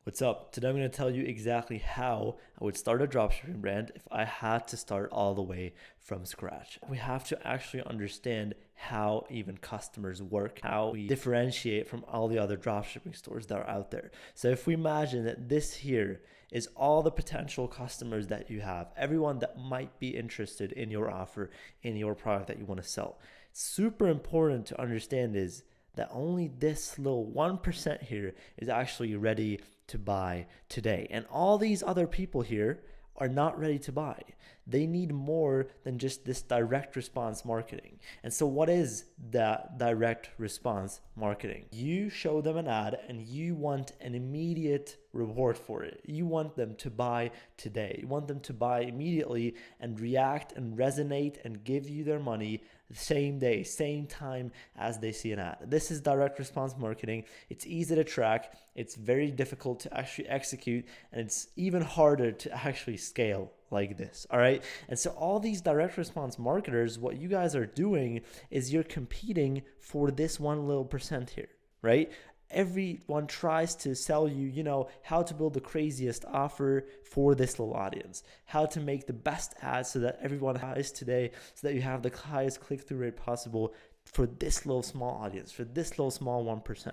What's up? Today I'm going to tell you exactly how I would start a dropshipping brand if I had to start all the way from scratch. We have to actually understand how even customers work, how we differentiate from all the other dropshipping stores that are out there. So if we imagine that this here is all the potential customers that you have, everyone that might be interested in your offer, in your product that you want to sell. Super important to understand is that only this little 1% here is actually ready to buy today. And all these other people here are not ready to buy. They need more than just this direct response marketing. And so what is that direct response marketing? You show them an ad and you want an immediate reward for it. You want them to buy today. You want them to buy immediately and react and resonate and give you their money the same day, same time as they see an ad. This is direct response marketing. It's easy to track. It's very difficult to actually execute, and it's even harder to actually scale like this. All right. And so all these direct response marketers, what you guys are doing is you're competing for this one little percent here, right? Everyone tries to sell you, how to build the craziest offer for this little audience, how to make the best ads so that everyone buys today, so that you have the highest click-through rate possible for this little small audience, for this little small 1%.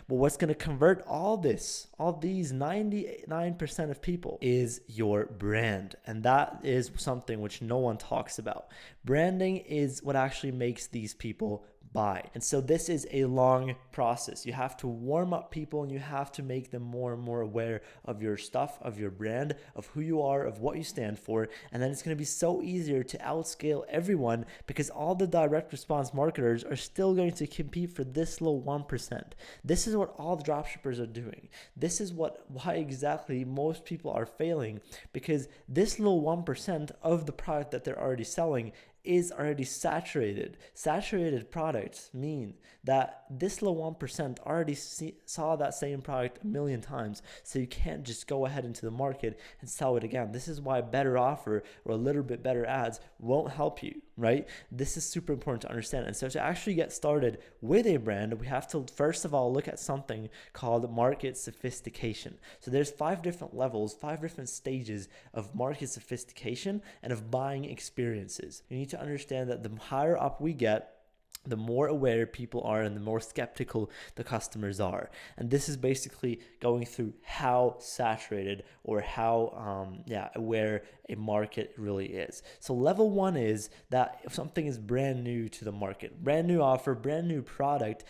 But what's going to convert all these 99% of people is your brand. And that is something which no one talks about. Branding is what actually makes these people buy. And so this is a long process. You have to warm up people and you have to make them more and more aware of your stuff, of your brand, of who you are, of what you stand for. And then it's going to be so easier to outscale everyone because all the direct response marketers are still going to compete for this little 1%. This is what all the dropshippers are doing. This is why exactly most people are failing, because this little 1% of the product that they're already selling is already saturated. Saturated products mean that this little 1% already saw that same product a million times. So you can't just go ahead into the market and sell it again. This is why a better offer or a little bit better ads won't help you, right? This is super important to understand. And so to actually get started with a brand, we have to first of all look at something called market sophistication. So there's 5 different levels, 5 different stages of market sophistication and of buying experiences. You need to understand that the higher up we get, the more aware people are and the more skeptical the customers are. And this is basically going through how saturated or how aware a market really is. So level 1 is that if something is brand new to the market, brand new offer, brand new product,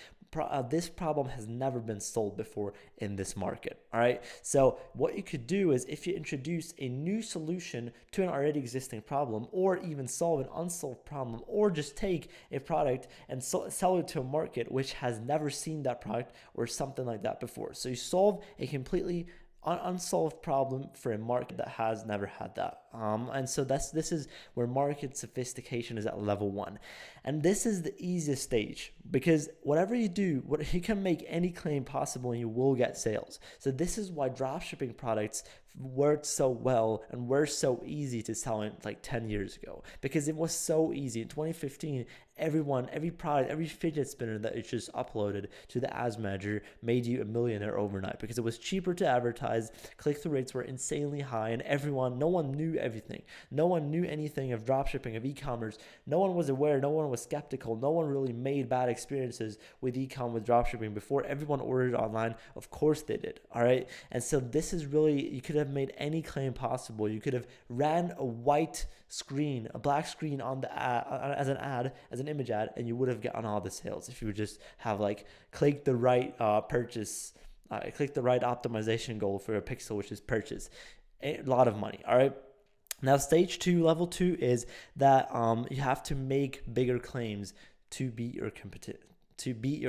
this problem has never been solved before in this market. All right. So what you could do is if you introduce a new solution to an already existing problem, or even solve an unsolved problem, or just take a product and sell it to a market which has never seen that product or something like that before. So you solve a completely unsolved problem for a market that has never had that. And so this is where market sophistication is at level 1. And this is the easiest stage, because whatever you do, you can make any claim possible and you will get sales. So this is why dropshipping products worked so well and were so easy to sell in like 10 years ago, because it was so easy. In 2015, every product, every fidget spinner that you just uploaded to the ads manager made you a millionaire overnight, because it was cheaper to advertise, click-through rates were insanely high, and no one knew everything. No one knew anything of dropshipping, of e-commerce. No one was aware, no one was skeptical, no one really made bad experiences with e-com, with dropshipping before. Everyone ordered online. Of course they did. All right. And so this is really, you could have made any claim possible. You could have ran a black screen on the ad, as an image ad, and you would have gotten all the sales if you would just have click the right click the right optimization goal for a pixel, which is purchase. A lot of money. All right. Now, level 2 is that you have to make bigger claims to beat your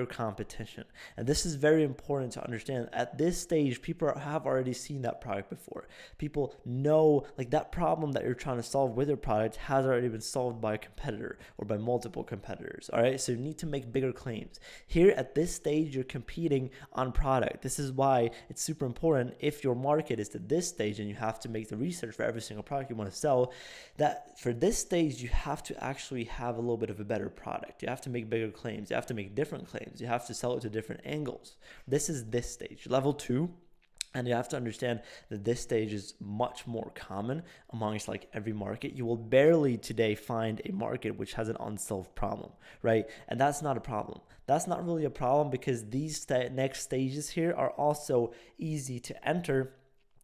competition. And this is very important to understand. At this stage, people have already seen that product before. People know that problem that you're trying to solve with your product has already been solved by a competitor or by multiple competitors. All right. So you need to make bigger claims. Here at this stage, you're competing on product. This is why it's super important, if your market is to this stage and you have to make the research for every single product you want to sell, that for this stage, you have to actually have a little bit of a better product. You have to make bigger claims. You have to make different claims. You have to sell it to different angles. This is this stage. Level 2 And you have to understand that this stage is much more common amongst like every market. You will barely today find a market which has an unsolved problem, right? And that's not a problem. That's not really a problem because these next stages here are also easy to enter.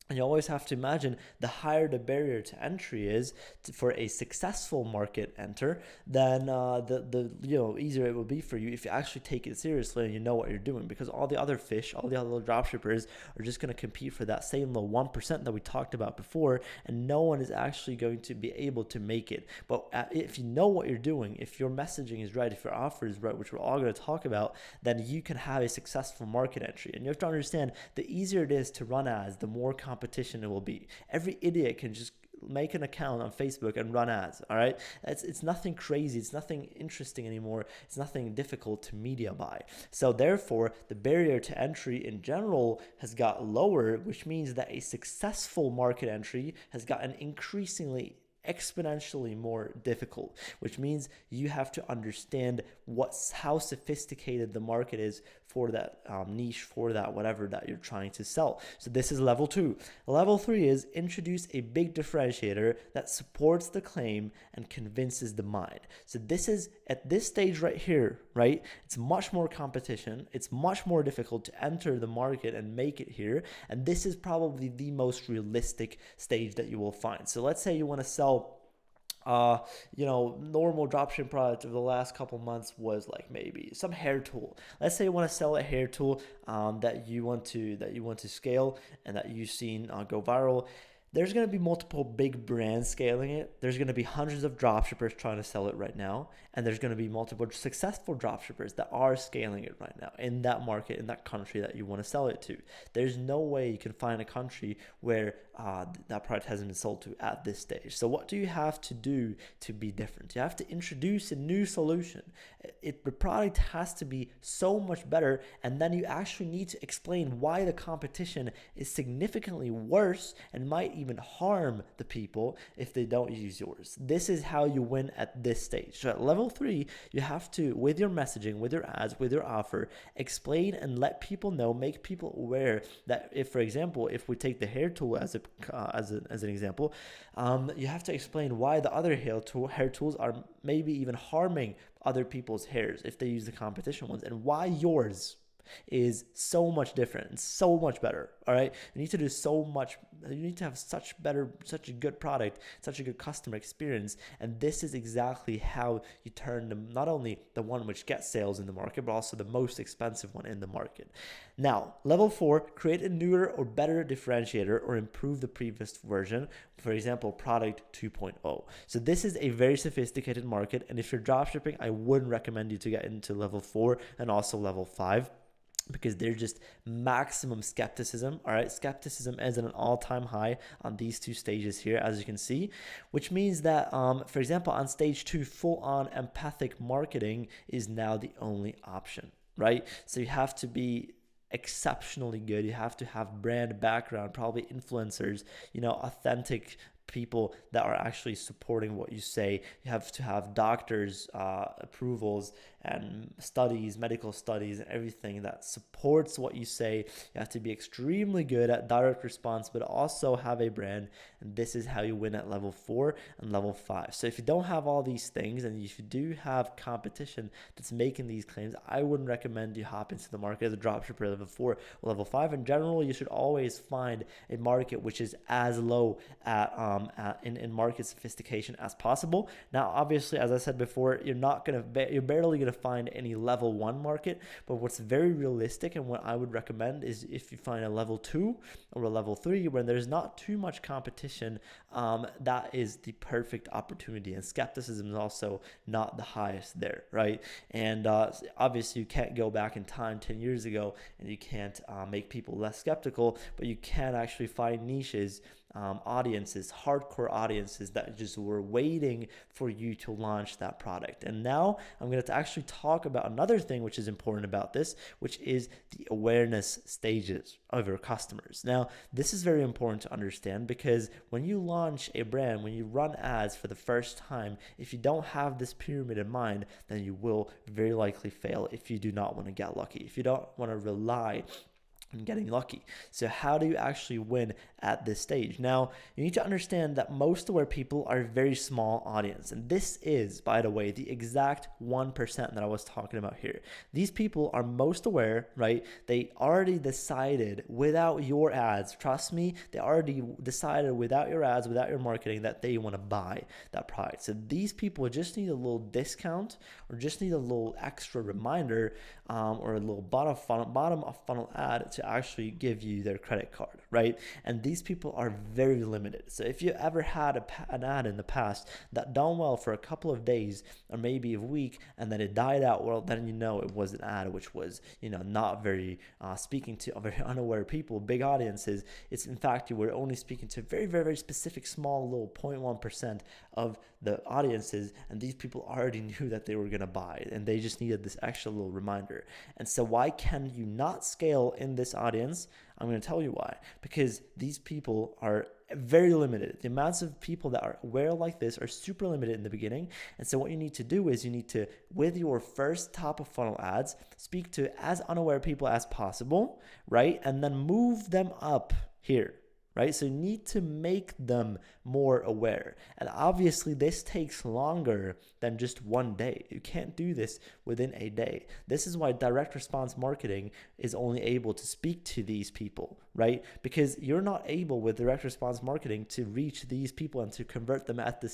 And you always have to imagine the higher the barrier to entry is for a successful market enter, then the easier it will be for you if you actually take it seriously and you know what you're doing. Because all the other fish, all the other dropshippers are just going to compete for that same low 1% that we talked about before, and no one is actually going to be able to make it. But if you know what you're doing, if your messaging is right, if your offer is right, which we're all going to talk about, then you can have a successful market entry. And you have to understand, the easier it is to run ads, the more competition it will be. Every idiot can just make an account on Facebook and run ads. All right, it's nothing crazy, it's nothing interesting anymore, it's nothing difficult to media buy. So therefore the barrier to entry in general has got lower, which means that a successful market entry has gotten increasingly exponentially more difficult, which means you have to understand how sophisticated the market is for that niche, for that whatever that you're trying to sell. So this is level 2. Level 3 is introduce a big differentiator that supports the claim and convinces the mind. So this is at this stage right here, right? It's much more competition. It's much more difficult to enter the market and make it here. And this is probably the most realistic stage that you will find. So let's say you want to sell normal dropshipping product over the last couple months was like maybe some hair tool. Let's say you want to sell a hair tool that you want to scale and that you've seen go viral. There's going to be multiple big brands scaling it. There's going to be hundreds of dropshippers trying to sell it right now. And there's going to be multiple successful dropshippers that are scaling it right now in that market, in that country that you want to sell it to. There's no way you can find a country where that product hasn't been sold to at this stage. So what do you have to do to be different? You have to introduce a new solution. The product has to be so much better, and then you actually need to explain why the competition is significantly worse and might even harm the people if they don't use yours. This is how you win at this stage. So at level 3, you have to, with your messaging, with your ads, with your offer, explain and let people know, make people aware that if, for example, if we take the hair tool as an example, you have to explain why the other hair tools are maybe even harming other people's hairs if they use the competition ones, and why yours is so much different and so much better. All right, you need to do so much. You need to have such a good product, such a good customer experience, and this is exactly how you turn not only the one which gets sales in the market, but also the most expensive one in the market. Now, level 4, create a newer or better differentiator or improve the previous version. For example, product 2.0. So this is a very sophisticated market, and if you're dropshipping, I wouldn't recommend you to get into level 4 and also level 5. Because they're just maximum skepticism. All right, skepticism is at an all-time high on these two stages here, as you can see, which means that, for example, on stage 2, full-on empathic marketing is now the only option, right? So you have to be exceptionally good. You have to have brand background, probably influencers, authentic people that are actually supporting what you say. You have to have doctors' approvals and studies, medical studies, and everything that supports what you say. You have to be extremely good at direct response, but also have a brand. And this is how you win at level 4 and level 5. So if you don't have all these things, and if you do have competition that's making these claims, I wouldn't recommend you hop into the market as a dropshipper level 4 or level 5. In general, you should always find a market which is as low in market sophistication as possible. Now, obviously, as I said before, you're barely gonna find any level 1 market, but what's very realistic and what I would recommend is if you find a level 2 or a level 3 where there's not too much competition, that is the perfect opportunity. And skepticism is also not the highest there, right? And obviously you can't go back in time 10 years ago and you can't make people less skeptical, but you can actually find niches, audiences, hardcore audiences that just were waiting for you to launch that product. And now I'm going to actually talk about another thing which is important about this, which is the awareness stages of your customers. Now, this is very important to understand because when you launch a brand, when you run ads for the first time, if you don't have this pyramid in mind, then you will very likely fail if you do not want to get lucky. If you don't want to rely and getting lucky. So how do you actually win at this stage? Now, you need to understand that most aware people are a very small audience. And this is, by the way, the exact 1% that I was talking about here. These people are most aware, right? They already decided without your ads, trust me, they already decided without your ads, without your marketing, that they want to buy that product. So these people just need a little discount or just need a little extra reminder or a little bottom of funnel ad to actually give you their credit card, right? And these people are very limited. So if you ever had an ad in the past that done well for a couple of days or maybe a week and then it died out, well, then you know it was an ad which was, not very speaking to very unaware people, big audiences. It's in fact you were only speaking to very, very, very specific, small, little 0.1% of the audiences, and these people already knew that they were going to buy and they just needed this extra little reminder. And so why can you not scale in this audience? I'm going to tell you why. Because these people are very limited. The amounts of people that are aware like this are super limited in the beginning. And so what you need to do is you need to, with your first top of funnel ads, speak to as unaware people as possible, right? And then move them up here. Right? So you need to make them more aware. And obviously this takes longer than just one day. You can't do this within a day. This is why direct response marketing is only able to speak to these people, right? Because you're not able with direct response marketing to reach these people and to convert them at the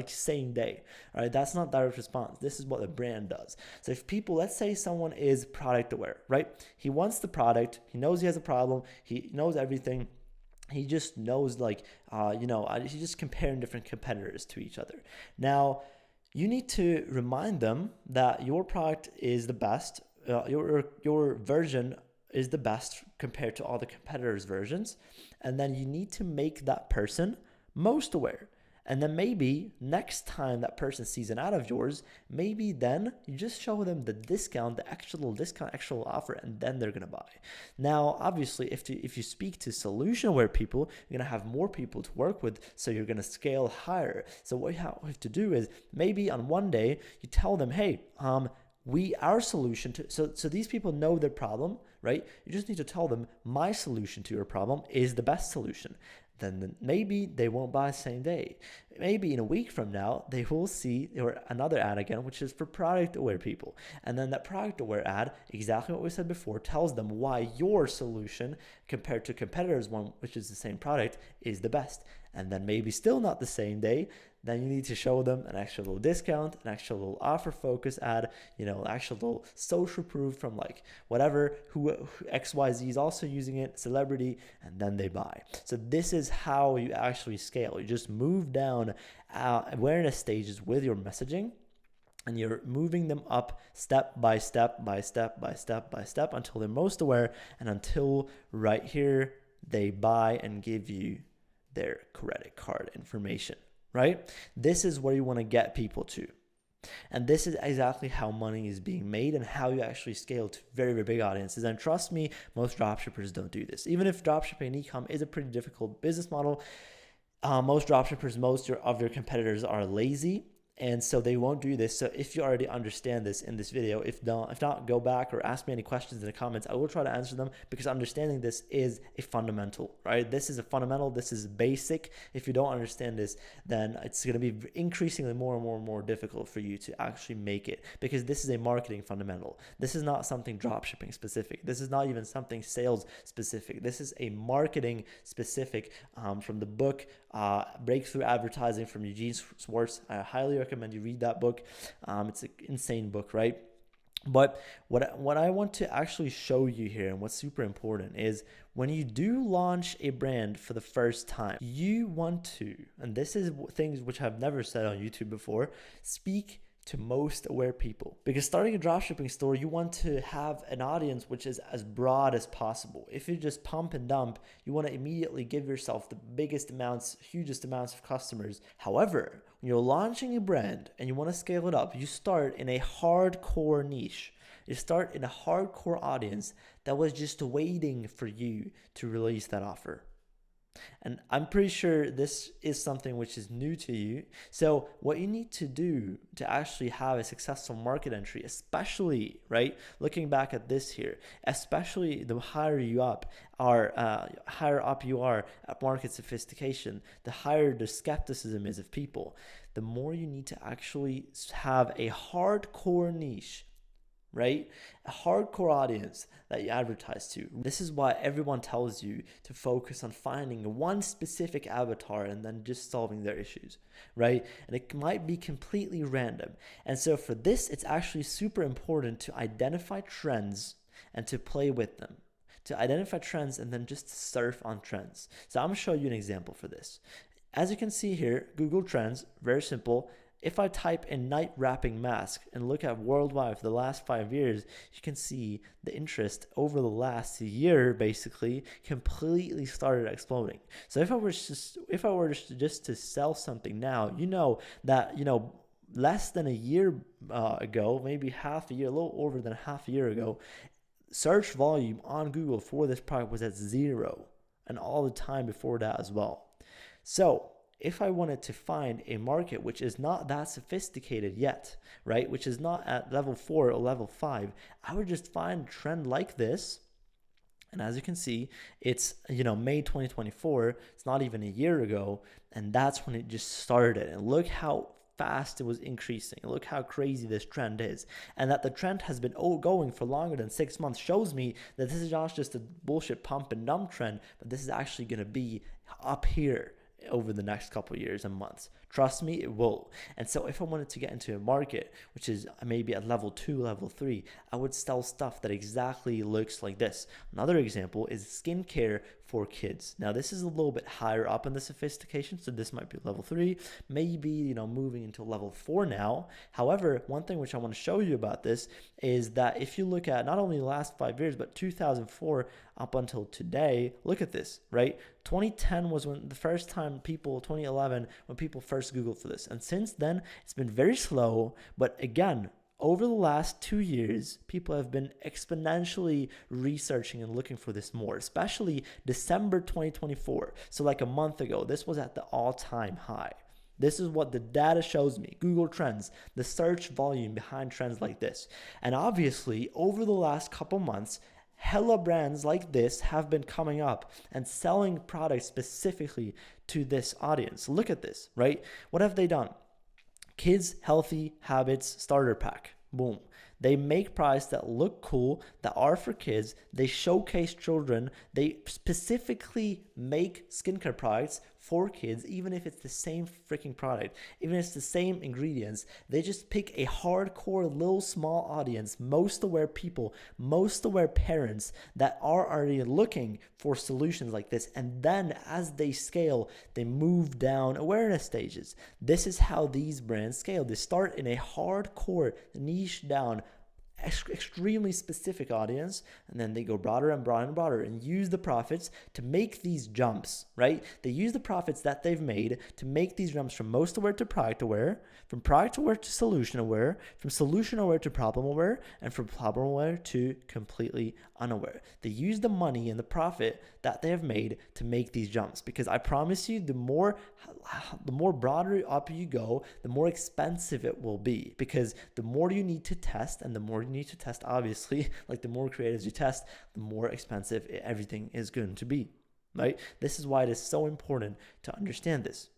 same day, right? That's not direct response. This is what a brand does. So if people, let's say someone is product aware, right? He wants the product, he knows he has a problem, he knows everything. He just knows he's just comparing different competitors to each other. Now, you need to remind them that your product is the best. Your version is the best compared to all the competitors' versions. And then you need to make that person most aware. And then maybe next time that person sees an ad of yours, maybe then you just show them the discount, the extra little discount, extra little offer, and then they're going to buy. Now, obviously, if you speak to solution-aware people, you're going to have more people to work with, so you're going to scale higher. So what you have to do is maybe on one day, you tell them, hey, our solution to, so these people know their problem, right? You just need to tell them my solution to your problem is the best solution. Then maybe they won't buy the same day. Maybe in a week from now, they will see another ad again, which is for product aware people. And then that product aware ad, exactly what we said before, tells them why your solution compared to competitors one, which is the same product, is the best. And then maybe still not the same day, then you need to show them an extra little discount, an extra little offer focus ad, an actual little social proof from like whatever, who XYZ is also using it, celebrity, and then they buy. So this is how you actually scale. You just move down awareness stages with your messaging, and you're moving them up step by step by step by step by step until they're most aware, and until right here they buy and give you their credit card information. Right? This is where you want to get people to. And this is exactly how money is being made and how you actually scale to very, very big audiences. And trust me, most dropshippers don't do this. Even if dropshipping and e-com is a pretty difficult business model, most dropshippers, most of your competitors are lazy. And so they won't do this. So if you already understand this in this video, if not, go back or ask me any questions in the comments. I will try to answer them, because understanding this is a fundamental, right? This is a fundamental. This is basic. If you don't understand this, then it's going to be increasingly more and more and more difficult for you to actually make it, because this is a marketing fundamental. This is not something dropshipping specific. This is not even something sales specific. This is a marketing specific from the book Breakthrough Advertising from Eugene Schwartz. I highly recommend you read that book. It's an insane book, right? But what I want to actually show you here, and what's super important, is when you do launch a brand for the first time, you want to, and this is things which I've never said on YouTube before, speak to most aware people. Because starting a dropshipping store, you want to have an audience which is as broad as possible. If you just pump and dump, you want to immediately give yourself the biggest amounts, hugest amounts of customers. However, when you're launching a brand and you want to scale it up, you start in a hardcore niche. You start in a hardcore audience that was just waiting for you to release that offer. And I'm pretty sure this is something which is new to you. So what you need to do to actually have a successful market entry, especially, right, looking back at this here, especially the higher you up are, higher up you are at market sophistication, the higher the skepticism is of people, the more you need to actually have a hardcore niche, right? A hardcore audience that you advertise to. This is why everyone tells you to focus on finding one specific avatar and then just solving their issues, right? And it might be completely random. And so for this, it's actually super important to identify trends and to play with them. To identify trends and then just surf on trends. So I'm gonna show you an example for this. As you can see here, Google Trends, very simple. If I type in night wrapping mask and look at worldwide for the last 5 years, you can see the interest over the last year basically completely started exploding. So if I were just to sell something now, you know that, less than a year ago, maybe half a year, a little over than half a year ago, search volume on Google for this product was at 0, and all the time before that as well. So if I wanted to find a market which is not that sophisticated yet, right, which is not at level 4 or level 5, I would just find a trend like this. And as you can see, it's, May 2024, it's not even a year ago, and that's when it just started. And look how fast it was increasing. Look how crazy this trend is. And that the trend has been going for longer than 6 months shows me that this is not just a bullshit pump and dump trend, but this is actually going to be up here over the next couple of years and months. Trust me, it will. And so if I wanted to get into a market, which is maybe at level 2, level 3, I would sell stuff that exactly looks like this. Another example is skincare for kids. Now, this is a little bit higher up in the sophistication, so this might be level 3, maybe, moving into level 4 now. However, one thing which I want to show you about this is that if you look at not only the last 5 years, but 2004 up until today, look at this, right? 2010 was when the first time 2011, when people first Googled for this. And since then, it's been very slow. But again, over the last 2 years, people have been exponentially researching and looking for this more, especially December 2024. So like a month ago, this was at the all-time high. This is what the data shows me. Google Trends, the search volume behind trends like this. And obviously, over the last couple months, hella brands like this have been coming up and selling products specifically to this audience. Look at this, right? What have they done? Kids Healthy Habits Starter Pack. Boom. They make products that look cool, that are for kids. They showcase children. They specifically make skincare products for kids, even if it's the same freaking product, even if it's the same ingredients. They just pick a hardcore, little, small audience, most aware people, most aware parents that are already looking for solutions like this. And then as they scale, they move down awareness stages. This is how these brands scale. They start in a hardcore, niche down, extremely specific audience, and then they go broader and broader and broader and use the profits to make these jumps, right? They use the profits that they've made to make these jumps from most aware to product aware, from product aware to solution aware, from solution aware to problem aware, and from problem aware to completely unaware. They use the money and the profit that they have made to make these jumps, because I promise you, the more broader up you go, the more expensive it will be, because the more you need to test, and the more you need to test, obviously, like the more creatives you test, the more expensive everything is going to be, right? This is why it is so important to understand this.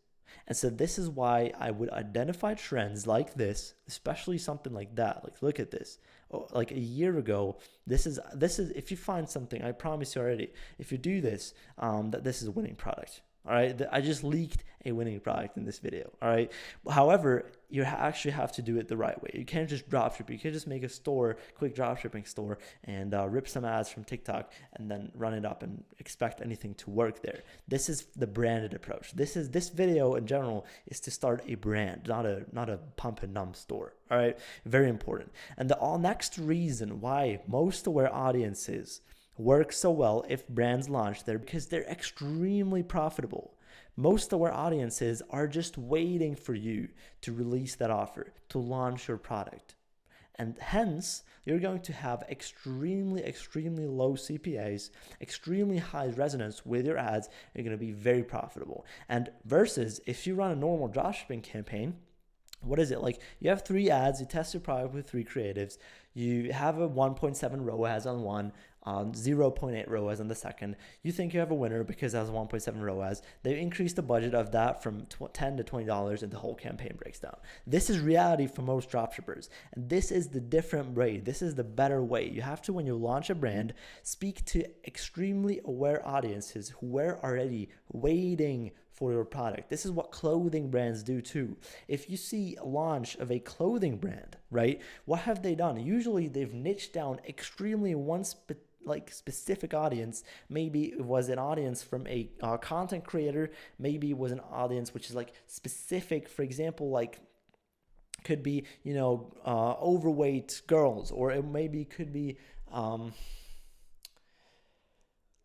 And so this is why I would identify trends like this, especially something like that. Like, look at this. Oh, like a year ago, this is if you find something, I promise you already, if you do this, that this is a winning product. All right, I just leaked a winning product in this video. All right, however, you actually have to do it the right way. You can't just dropship. You can't just make a store, quick dropshipping store, and rip some ads from TikTok and then run it up and expect anything to work there. This is the branded approach. This video in general is to start a brand, not a pump and dump store. All right, very important. And the next reason why most aware audiences work so well if brands launch there, because they're extremely profitable. Most of our audiences are just waiting for you to release that offer, to launch your product. And hence, you're going to have extremely, extremely low CPAs, extremely high resonance with your ads. You're going to be very profitable. And versus if you run a normal dropshipping campaign, what is it like? You have 3 ads, you test your product with 3 creatives, you have a 1.7 ROAS on one, 0.8 ROAS on the second. You think you have a winner because it has a 1.7 ROAS. They increase the budget of that from $10 to $20 and the whole campaign breaks down. This is reality for most dropshippers. And this is the different way. This is the better way. You have to, when you launch a brand, speak to extremely aware audiences who were already waiting for your product. This is what clothing brands do too. If you see a launch of a clothing brand, right, what have they done? Usually they've niched down extremely one specific audience. Maybe it was an audience from a content creator. Maybe it was an audience which is like specific, for example, like could be, overweight girls, or it maybe could be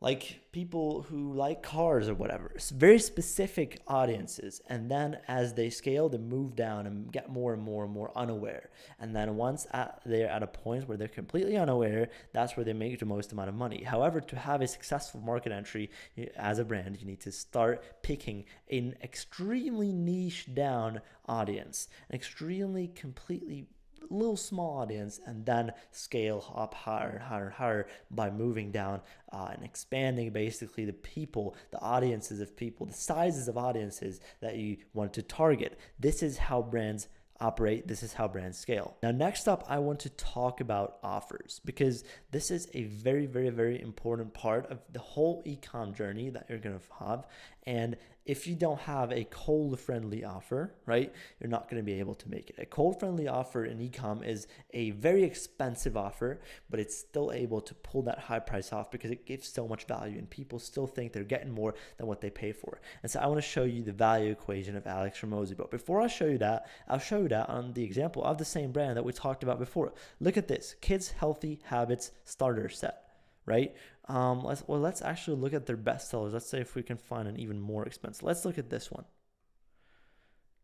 like people who like cars or whatever. It's very specific audiences. And then as they scale, they move down and get more and more and more unaware. And then once they're at a point where they're completely unaware, that's where they make the most amount of money. However, to have a successful market entry as a brand, you need to start picking an extremely niche down audience, an extremely completely little small audience, and then scale up higher and higher and higher by moving down and expanding basically the people, the audiences of people, the sizes of audiences that you want to target. This is how brands operate. This is how brands scale. Now, next up, I want to talk about offers, because this is a very, very, very important part of the whole e-com journey that you're going to have. And if you don't have a cold friendly offer, right, you're not going to be able to make it. A cold friendly offer in e-com is a very expensive offer, but it's still able to pull that high price off because it gives so much value and people still think they're getting more than what they pay for. And so I want to show you the value equation of Alex Ramosi. But before I show you that, I'll show you that on the example of the same brand that we talked about before. Look at this, Kids Healthy Habits Starter Set. Right? Let's actually look at their best sellers. Let's say if we can find an even more expensive. Let's look at this one.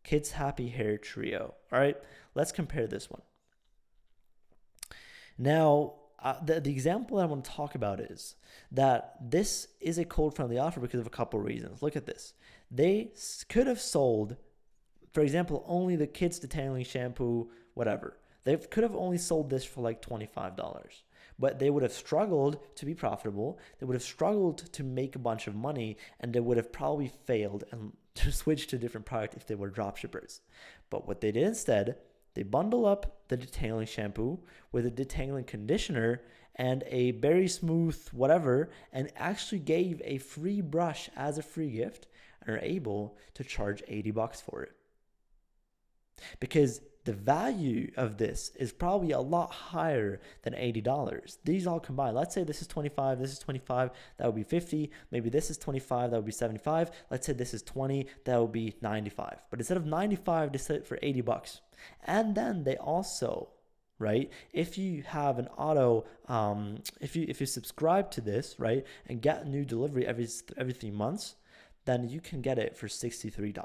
Kids Happy Hair Trio. All right, let's compare this one. Now, the example that I want to talk about is that this is a cold friendly offer because of a couple of reasons. Look at this. They could have sold, for example, only the kids detailing shampoo, whatever. They could have only sold this for like $25. But they would have struggled to be profitable. They would have struggled to make a bunch of money, and they would have probably failed and to switch to a different product if they were dropshippers. But what they did instead, they bundle up the detailing shampoo with a detailing conditioner and a very smooth whatever, and actually gave a free brush as a free gift, and are able to charge $80 for it. Because the value of this is probably a lot higher than $80. These all combined. Let's say this is 25, this is 25, that would be 50. Maybe this is 25, that would be 75. Let's say this is 20, that would be 95. But instead of 95, they sell it for $80. And then they also, right, if you have an auto, if you subscribe to this, right, and get a new delivery every 3 months, then you can get it for $63.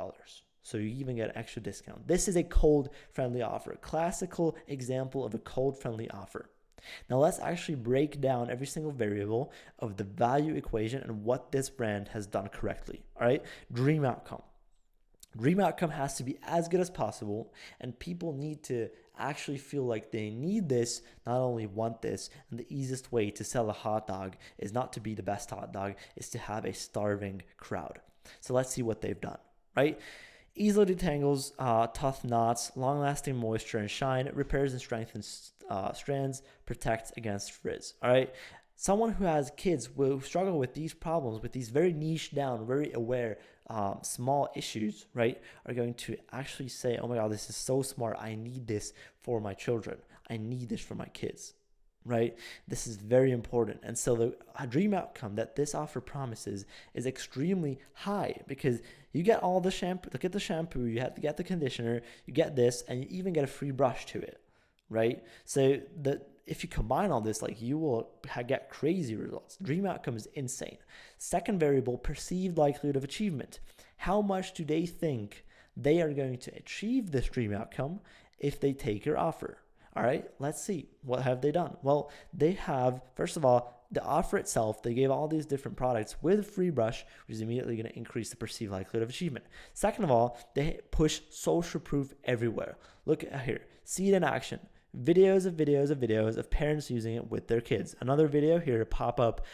So you even get an extra discount. This is a cold friendly offer, a classical example of a cold friendly offer. Now let's actually break down every single variable of the value equation and what this brand has done correctly. All right, dream outcome. Dream outcome has to be as good as possible, and people need to actually feel like they need this, not only want this. And the easiest way to sell a hot dog is not to be the best hot dog, is to have a starving crowd. So let's see what they've done, right? Easily detangles tough knots, long-lasting moisture and shine, repairs and strengthens strands, protects against frizz. All right, someone who has kids will struggle with these problems, with these very niche down, very aware, small issues, right, are going to actually say, oh my God, this is so smart. I need this for my children. I need this for my kids. Right? This is very important. And so the dream outcome that this offer promises is extremely high, because you get all the shampoo, look at the shampoo, you have to get the conditioner, you get this, and you even get a free brush to it, right? So if you combine all this, like, you will get crazy results. Dream outcome is insane. Second variable, perceived likelihood of achievement. How much do they think they are going to achieve this dream outcome if they take your offer? All right, let's see. What have they done? Well, they have, first of all, the offer itself, they gave all these different products with free brush, which is immediately going to increase the perceived likelihood of achievement. Second of all, they push social proof everywhere. Look at here, see it in action. Videos of parents using it with their kids. Another video here pop up.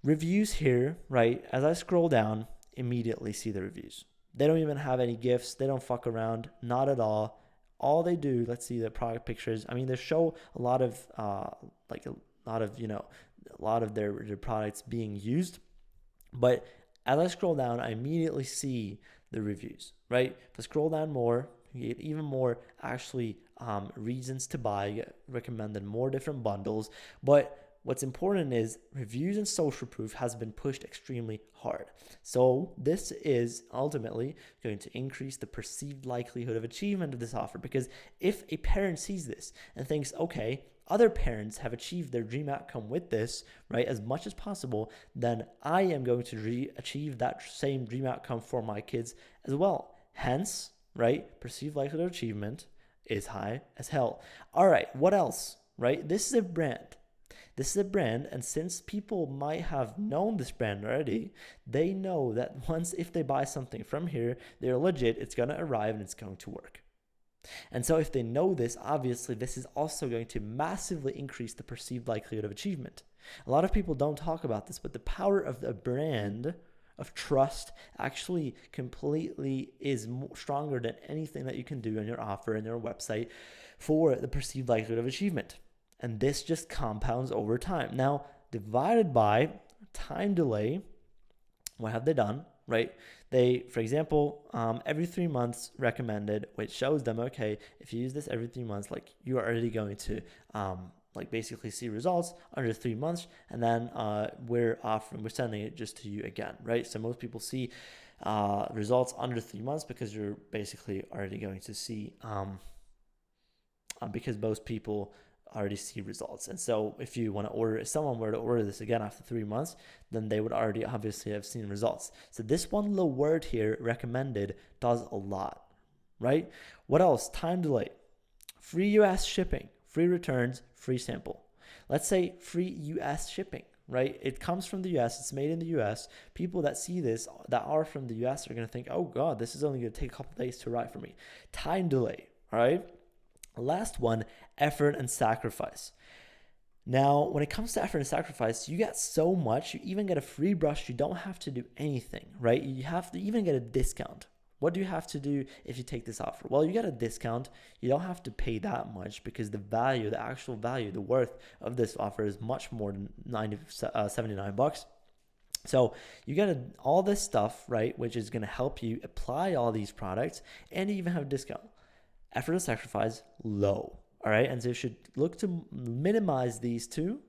Reviews here, right? As I scroll down, immediately see the reviews. They don't even have any gifts. They don't fuck around, not at all. All they do, let's see the product pictures. I mean, they show a lot of their products being used. But as I scroll down, I immediately see the reviews, right? If I scroll down more, you get even more actually reasons to buy. You get recommended more different bundles. But what's important is reviews and social proof has been pushed extremely hard. So this is ultimately going to increase the perceived likelihood of achievement of this offer, because if a parent sees this and thinks, okay, other parents have achieved their dream outcome with this, right, as much as possible, then I am going to achieve that same dream outcome for my kids as well. Hence, right, perceived likelihood of achievement is high as hell. All right, what else, right? This is a brand. This is a brand, and since people might have known this brand already, they know that once if they buy something from here, they're legit, it's going to arrive and it's going to work. And so if they know this, obviously this is also going to massively increase the perceived likelihood of achievement. A lot of people don't talk about this, but the power of the brand of trust actually completely is stronger than anything that you can do on your offer and your website for the perceived likelihood of achievement. And this just compounds over time. Now, divided by time delay, what have they done, right? They, for example, every 3 months recommended, which shows them, okay, if you use this every 3 months, like you are already going to basically see results under 3 months, and then we're sending it just to you again, right? So most people see results under 3 months because you're basically already going to see, because most people already see results. And so if someone were to order this again after 3 months, then they would already obviously have seen results. So this one little word here, recommended, does a lot, right? What else? Time delay, free US shipping, free returns, free sample. Let's say free US shipping, right? It comes from the US, it's made in the US. People that see this, that are from the US, are going to think, oh God, this is only going to take a couple days to arrive for me. Time delay, all right? Last one, effort and sacrifice. Now, when it comes to effort and sacrifice, you get so much. You even get a free brush. You don't have to do anything, right? You have to even get a discount. What do you have to do if you take this offer? Well, you get a discount. You don't have to pay that much because the actual value, the worth of this offer is much more than $79. So you get all this stuff, right, which is going to help you apply all these products, and you even have a discount. Effort and sacrifice, low. All right. And so you should look to minimize these two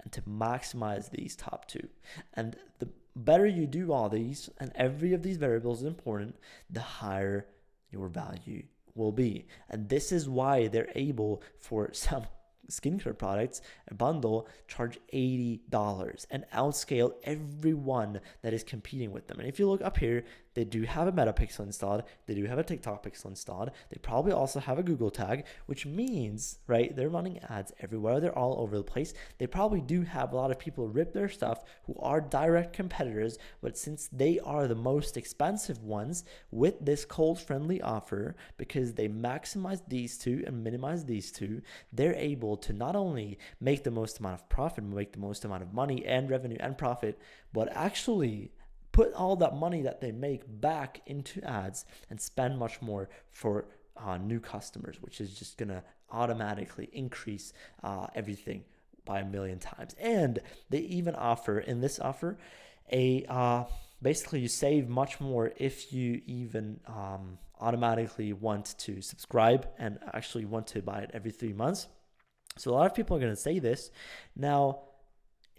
and to maximize these top two. And the better you do all these, and every of these variables is important, the higher your value will be. And this is why they're able, for some skincare products, a bundle, charge $80 and outscale everyone that is competing with them. And if you look up here, they do have a Meta pixel installed. They do have a TikTok pixel installed. They probably also have a Google tag, which means, right, they're running ads everywhere. They're all over the place. They probably do have a lot of people rip their stuff who are direct competitors, but since they are the most expensive ones with this cold-friendly offer, because they maximize these two and minimize these two, they're able to not only make the most amount of profit, make the most amount of money and revenue and profit, but actually put all that money that they make back into ads and spend much more for new customers, which is just going to automatically increase everything by a million times. And they even offer, in this offer, basically you save much more if you even automatically want to subscribe and actually want to buy it every 3 months. So a lot of people are going to say this. Now,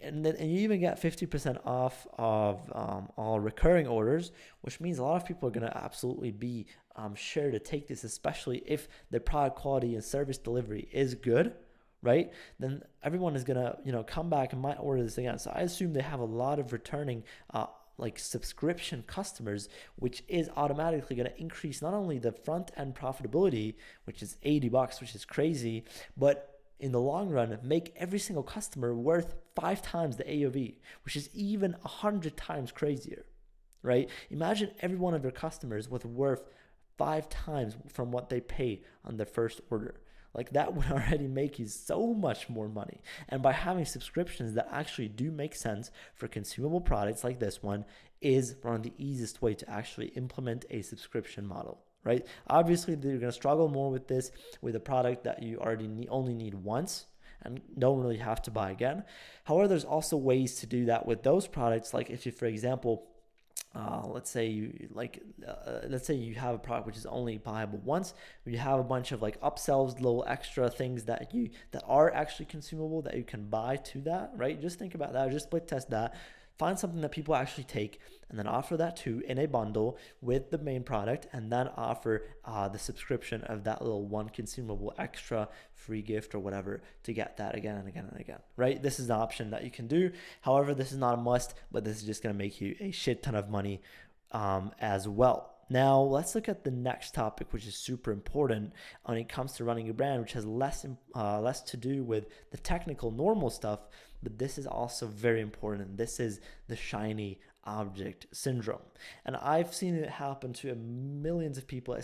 and you even get 50% off of all recurring orders, which means a lot of people are going to absolutely be sure to take this, especially if the product quality and service delivery is good, right? Then everyone is going to come back and might order this again. So I assume they have a lot of returning like subscription customers, which is automatically going to increase not only the front end profitability, which is $80, which is crazy, but in the long run, make every single customer worth 5 times the AOV, which is even 100 times crazier, right? Imagine every one of your customers with worth 5 times from what they pay on their first order. Like that would already make you so much more money. And by having subscriptions that actually do make sense for consumable products like this one is one of the easiest way to actually implement a subscription model, right? Obviously, you're going to struggle more with this with a product that you already only need once and don't really have to buy again. However, there's also ways to do that with those products. Like if you, for example, let's say you have a product which is only buyable once. You have a bunch of like upsells, little extra things that are actually consumable that you can buy to that, right? Just think about that. Just split test that. Find something that people actually take and then offer that to in a bundle with the main product, and then offer the subscription of that little one consumable extra free gift or whatever to get that again and again and again, right? This is an option that you can do. However, this is not a must, but this is just going to make you a shit ton of money as well. Now, let's look at the next topic, which is super important when it comes to running a brand, which has less to do with the technical, normal stuff, but this is also very important. This is the shiny object syndrome. And I've seen it happen to millions of people,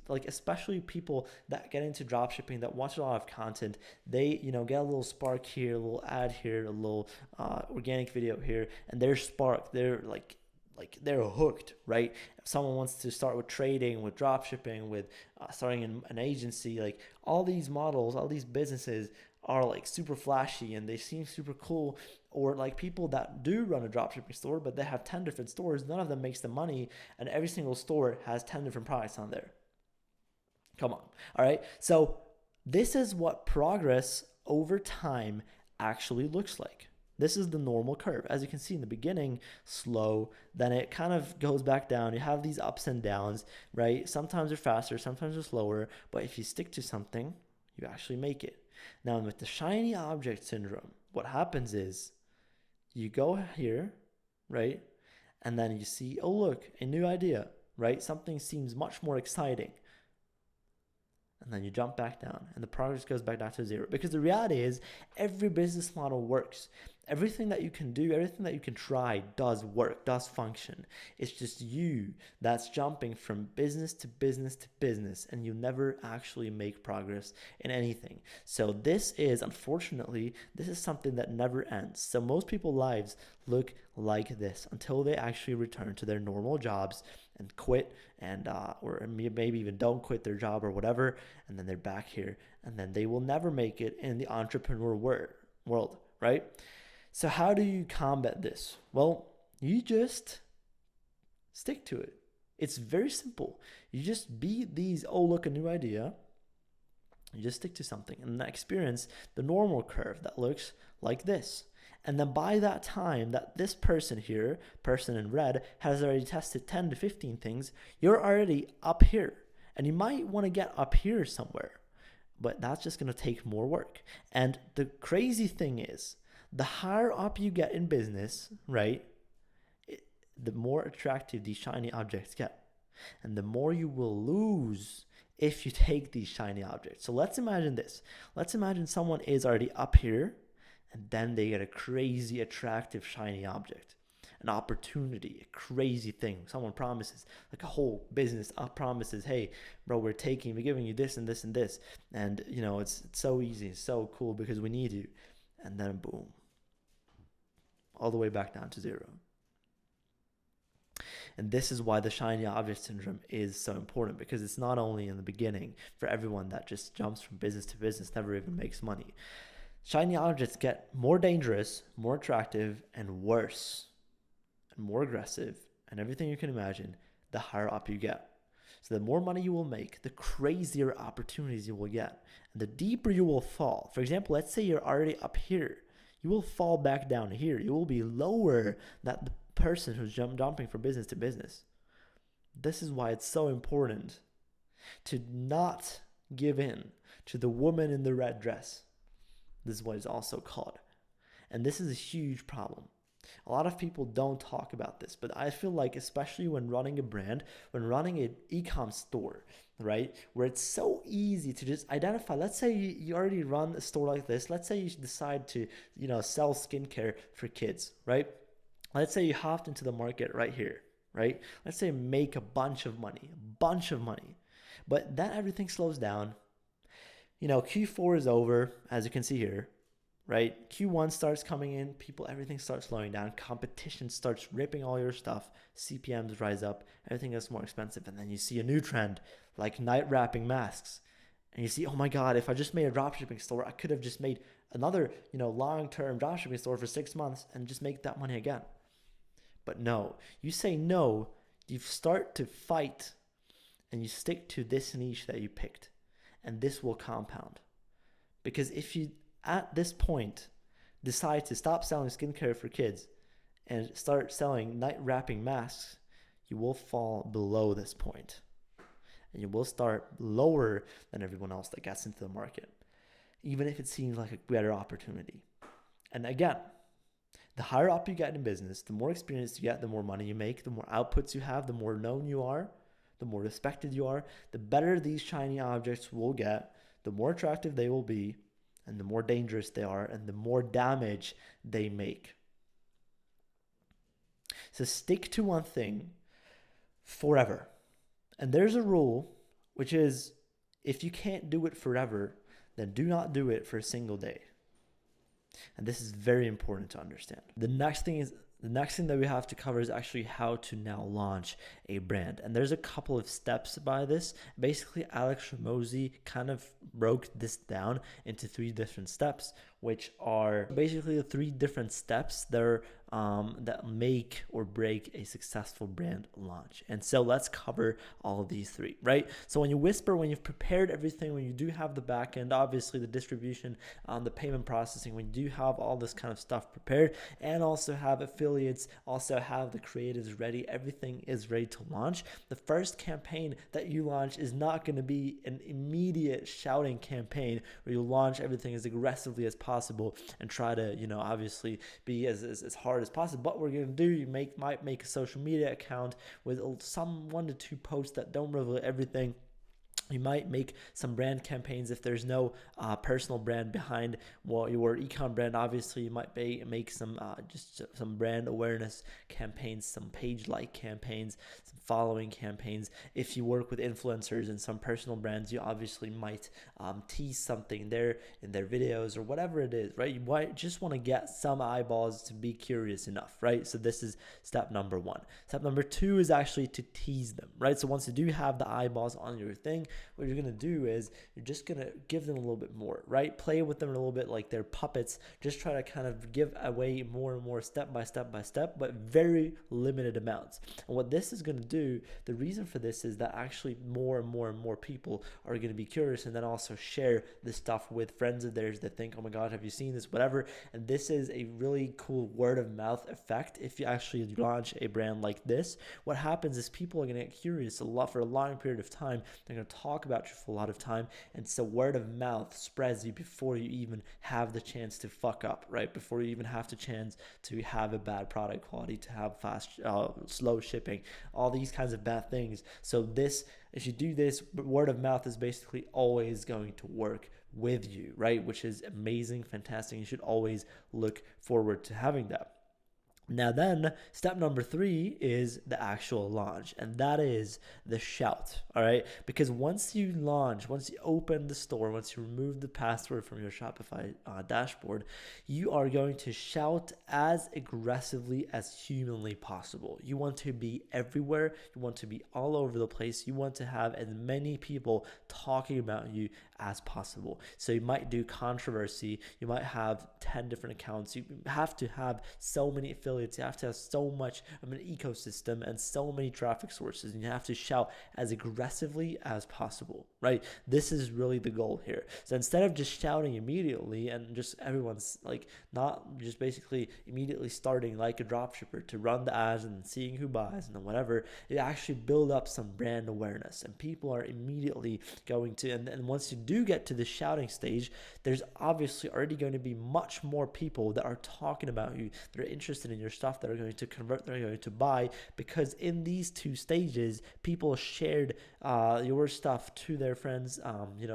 like especially people that get into dropshipping that watch a lot of content. They, get a little spark here, a little ad here, a little organic video here, and they're sparked. They're like they're hooked, right? If someone wants to start with trading, with dropshipping, with starting an agency, like all these models, all these businesses are like super flashy and they seem super cool. Or like people that do run a dropshipping store, but they have 10 different stores, none of them makes them money, and every single store has 10 different products on there. Come on. All right. So this is what progress over time actually looks like. This is the normal curve. As you can see in the beginning, slow, then it kind of goes back down. You have these ups and downs, right? Sometimes they're faster, sometimes they're slower, but if you stick to something, you actually make it. Now, with the shiny object syndrome, what happens is you go here, right? And then you see, oh, look, a new idea, right? Something seems much more exciting. And then you jump back down and the progress goes back down to zero. Because the reality is every business model works. Everything that you can do, everything that you can try does work, does function. It's just you that's jumping from business to business to business, and you never actually make progress in anything. So this is, unfortunately, this is something that never ends. So most people's lives look like this until they actually return to their normal jobs and quit, and or maybe even don't quit their job or whatever, and then they're back here, and then they will never make it in the entrepreneur world, right? So how do you combat this? Well, you just stick to it. It's very simple. You just beat these, oh, look, a new idea. You just stick to something and then experience the normal curve that looks like this. And then by that time that this person here, person in red, has already tested 10 to 15 things, you're already up here. And you might want to get up here somewhere, but that's just going to take more work. And the crazy thing is, the higher up you get in business, right, the more attractive these shiny objects get. And the more you will lose if you take these shiny objects. So let's imagine this. Let's imagine someone is already up here, and then they get a crazy, attractive, shiny object. An opportunity, a crazy thing. Someone promises, like a whole business promises, hey, bro, we're giving you this and this and this. And, it's so easy, it's so cool because we need you. And then boom. All the way back down to zero. And this is why the shiny object syndrome is so important, because it's not only in the beginning for everyone that just jumps from business to business, never even makes money. Shiny objects get more dangerous, more attractive, and worse, and more aggressive, and everything you can imagine, the higher up you get. So the more money you will make, the crazier opportunities you will get, and the deeper you will fall. For example, let's say you're already up here. You will fall back down here. You will be lower than the person who's jumping from business to business. This is why it's so important to not give in to the woman in the red dress. This is what it's also called. And this is a huge problem. A lot of people don't talk about this, but I feel like, especially when running a brand, when running an e-com store, right, where it's so easy to just identify. Let's say you already run a store like this. Let's say you decide to, sell skincare for kids, right? Let's say you hopped into the market right here, right? Let's say make a bunch of money, but then everything slows down. Q4 is over, as you can see here, right? Q1 starts coming in, everything starts slowing down. Competition starts ripping all your stuff. CPMs rise up, everything gets more expensive. And then you see a new trend like night wrapping masks. And you see, oh my God, if I just made a dropshipping store, I could have just made another, long-term dropshipping store for 6 months and just make that money again. But no, you say no, you start to fight and you stick to this niche that you picked. And this will compound. Because if you, at this point, decide to stop selling skincare for kids and start selling night wrapping masks, you will fall below this point. And you will start lower than everyone else that gets into the market, even if it seems like a better opportunity. And again, the higher up you get in business, the more experience you get, the more money you make, the more outputs you have, the more known you are, the more respected you are, the better these shiny objects will get, the more attractive they will be, and the more dangerous they are, and the more damage they make. So stick to one thing forever. And there's a rule, which is if you can't do it forever, then do not do it for a single day. And this is very important to understand. The next thing that we have to cover is actually how to now launch a brand. And there's a couple of steps by this. Basically, Alex Ramosi kind of broke this down into 3 different steps, which are basically the 3 different steps that make or break a successful brand launch. And so let's cover all of these 3, right? So when you've prepared everything, when you do have the back end, obviously the distribution, the payment processing, when you do have all this kind of stuff prepared, and also have affiliates, also have the creatives ready, everything is ready to launch. The first campaign that you launch is not going to be an immediate shouting campaign where you launch everything as aggressively as possible and try to, obviously be as hard as possible. What we're going to do, you might make a social media account with some 1 to 2 posts that don't reveal everything. You might make some brand campaigns if there's no personal brand behind your ecom brand. Obviously, you might make some just some brand awareness campaigns, some page-like campaigns, some following campaigns. If you work with influencers and some personal brands, you obviously might tease something there in their videos or whatever it is, right? You might just want to get some eyeballs to be curious enough, right? So this is step number 1. Step number 2 is actually to tease them, right? So once you do have the eyeballs on your thing, what you're going to do is you're just going to give them a little bit more, right? Play with them a little bit like they're puppets. Just try to kind of give away more and more step by step, but very limited amounts. And what this is going to do, the reason for this is that actually more and more people are going to be curious and then also share this stuff with friends of theirs that think, oh my God, have you seen this, whatever. And this is a really cool word of mouth effect. If you actually launch a brand like this, what happens is people are going to get curious for a long period of time. They're going to talk about you for a lot of time, and so word of mouth spreads you before you even have the chance to fuck up, right? Before you even have the chance to have a bad product quality, to have slow shipping, all these kinds of bad things. So if you do this, word of mouth is basically always going to work with you, right? Which is amazing, fantastic. You should always look forward to having that. Now then, step number 3 is the actual launch, and that is the shout, all right? Because once you launch, once you open the store, once you remove the password from your Shopify dashboard, you are going to shout as aggressively as humanly possible. You want to be everywhere. You want to be all over the place. You want to have as many people talking about you as possible. So you might do controversy. You might have 10 different accounts. You have to have so many affiliates. You have to have so much of an ecosystem and so many traffic sources, and you have to shout as aggressively as possible, right? This is really the goal here. So instead of just shouting immediately and just everyone's like not just basically immediately starting like a dropshipper to run the ads and seeing who buys and then whatever, you actually build up some brand awareness, and people are immediately going to, and once you do get to the shouting stage, there's obviously already going to be much more people that are talking about you, that are interested in your your stuff, that are going to convert, that are going to buy, because in these two stages, people shared your stuff to their friends,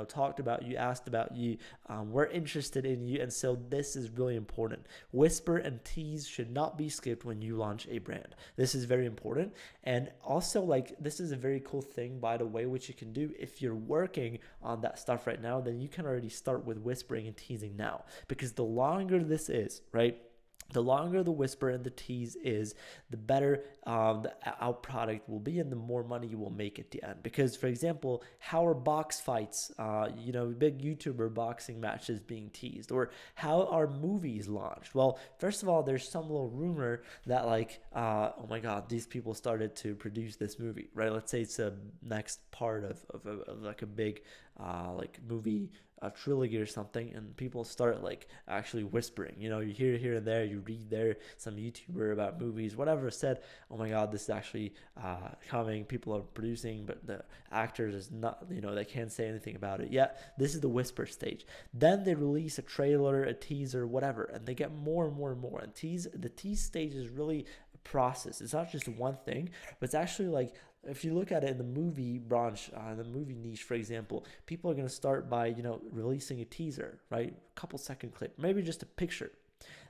talked about you, asked about you, were interested in you. And so this is really important. Whisper and tease should not be skipped when you launch a brand. This is very important. And also, like, this is a very cool thing, by the way, which you can do if you're working on that stuff right now. Then you can already start with whispering and teasing now, because the longer this is, right, the longer the whisper and the tease is, the better the out product will be, and the more money you will make at the end. Because, for example, how are box fights, big YouTuber boxing matches being teased? Or how are movies launched? Well, first of all, there's some little rumor that, like, oh my God, these people started to produce this movie, right? Let's say it's a next part of like a big movie, a trilogy or something, and people start like actually whispering. You hear here and there, you read there, some YouTuber about movies, whatever, said, oh my God, this is actually coming. People are producing, but the actors is not, they can't say anything about it yet. This is the whisper stage. Then they release a trailer, a teaser, whatever, and they get more and more and more. And the tease stage is really a process. It's not just one thing, but it's actually like, if you look at it in the movie branch, the movie niche, for example, people are going to start by, releasing a teaser, right? A couple second clip, maybe just a picture.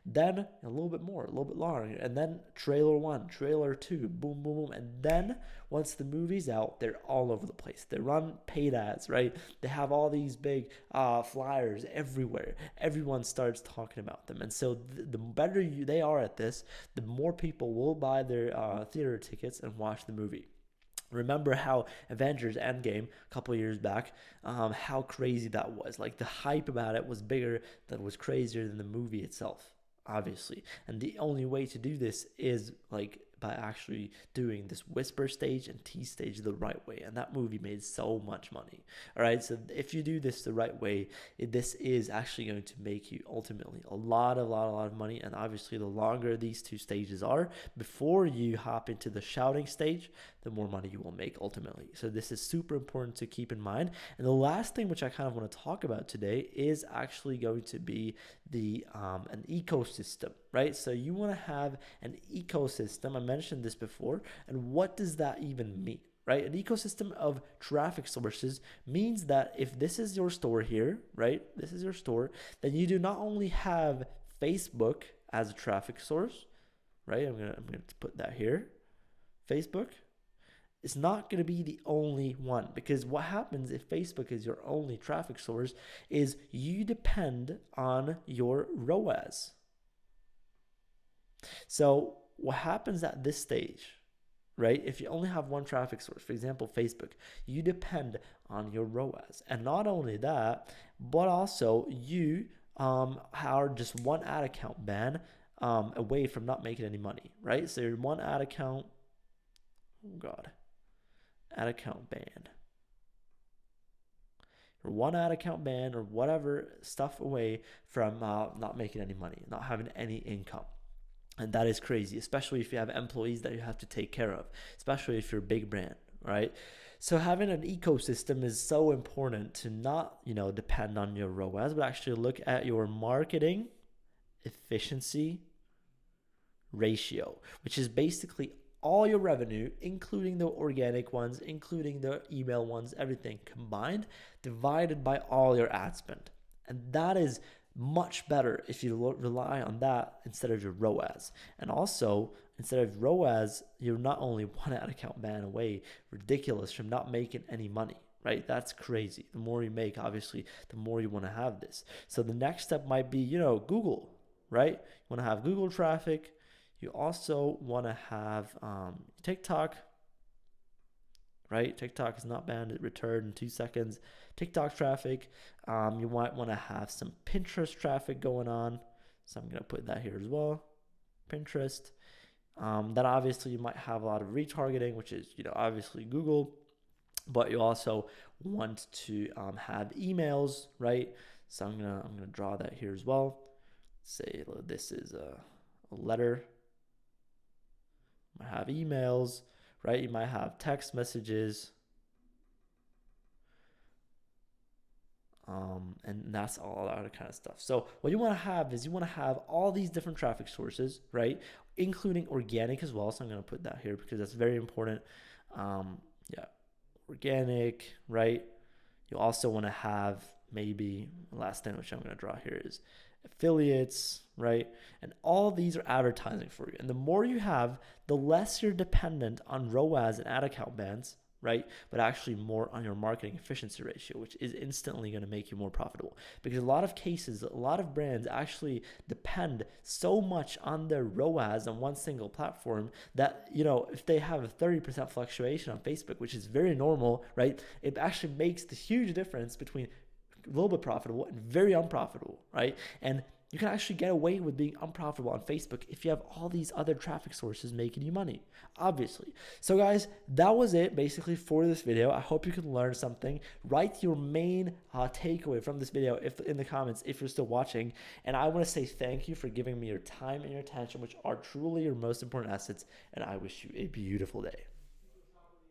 Then a little bit more, a little bit longer. And then trailer 1, trailer 2, boom, boom, boom. And then once the movie's out, they're all over the place. They run paid ads, right? They have all these big flyers everywhere. Everyone starts talking about them. And so the better they are at this, the more people will buy their theater tickets and watch the movie. Remember how Avengers Endgame a couple of years back, how crazy that was. Like, the hype about it was bigger, that was crazier than the movie itself, obviously. And the only way to do this is like by actually doing this whisper stage and tease stage the right way. And that movie made so much money. All right. So if you do this the right way, this is actually going to make you ultimately a lot of money. And obviously, the longer these two stages are before you hop into the shouting stage, the more money you will make ultimately. So this is super important to keep in mind. And the last thing which I kind of want to talk about today is actually going to be the an ecosystem, right? So you want to have an ecosystem. I mentioned this before. And what does that even mean? Right? An ecosystem of traffic sources means that if this is your store here, right? This is your store, then you do not only have Facebook as a traffic source, right? I'm gonna put that here. Facebook. It's not going to be the only one, because what happens if Facebook is your only traffic source is you depend on your ROAS. So what happens at this stage, right? If you only have one traffic source, for example, Facebook, you depend on your ROAS. And not only that, but also you are just one ad account ban away from not making any money, right? So you're one ad account, ad account ban. Or one ad account ban or whatever stuff away from not making any money, not having any income. And that is crazy, especially if you have employees that you have to take care of, especially if you're a big brand, right? So having an ecosystem is so important to not, depend on your ROAS, but actually look at your marketing efficiency ratio, which is basically all your revenue, including the organic ones, including the email ones, everything combined, divided by all your ad spend. And that is much better if you rely on that instead of your ROAS. And also, instead of ROAS, you're not only one ad account ban away, ridiculous, from not making any money, right? That's crazy. The more you make, obviously, the more you want to have this. So the next step might be, Google, right? You want to have Google traffic. You also want to have TikTok, right? TikTok is not banned. It returned in 2 seconds. TikTok traffic. You might want to have some Pinterest traffic going on. So I'm going to put that here as well. Pinterest. Then obviously you might have a lot of retargeting, which is, obviously Google. But you also want to have emails, right? So I'm gonna draw that here as well. Say this is a letter. You might have emails, right? You might have text messages. And that's all that kind of stuff. So what you want to have is you want to have all these different traffic sources, right? Including organic as well. So I'm going to put that here because that's very important. Yeah, organic, right? You also want to have maybe last thing which I'm going to draw here is affiliates, right? And all these are advertising for you. And the more you have, the less you're dependent on ROAS and ad account bands, right? But actually more on your marketing efficiency ratio, which is instantly going to make you more profitable. Because a lot of cases, a lot of brands actually depend so much on their ROAS on one single platform that, you know, if they have a 30% fluctuation on Facebook, which is very normal, right? It actually makes the huge difference between a little bit profitable and very unprofitable, right? And you can actually get away with being unprofitable on Facebook if you have all these other traffic sources making you money, obviously. So guys, that was it basically for this video. I hope you can learn something. Write your main takeaway from this video in the comments if you're still watching. And I want to say thank you for giving me your time and your attention, which are truly your most important assets. And I wish you a beautiful day.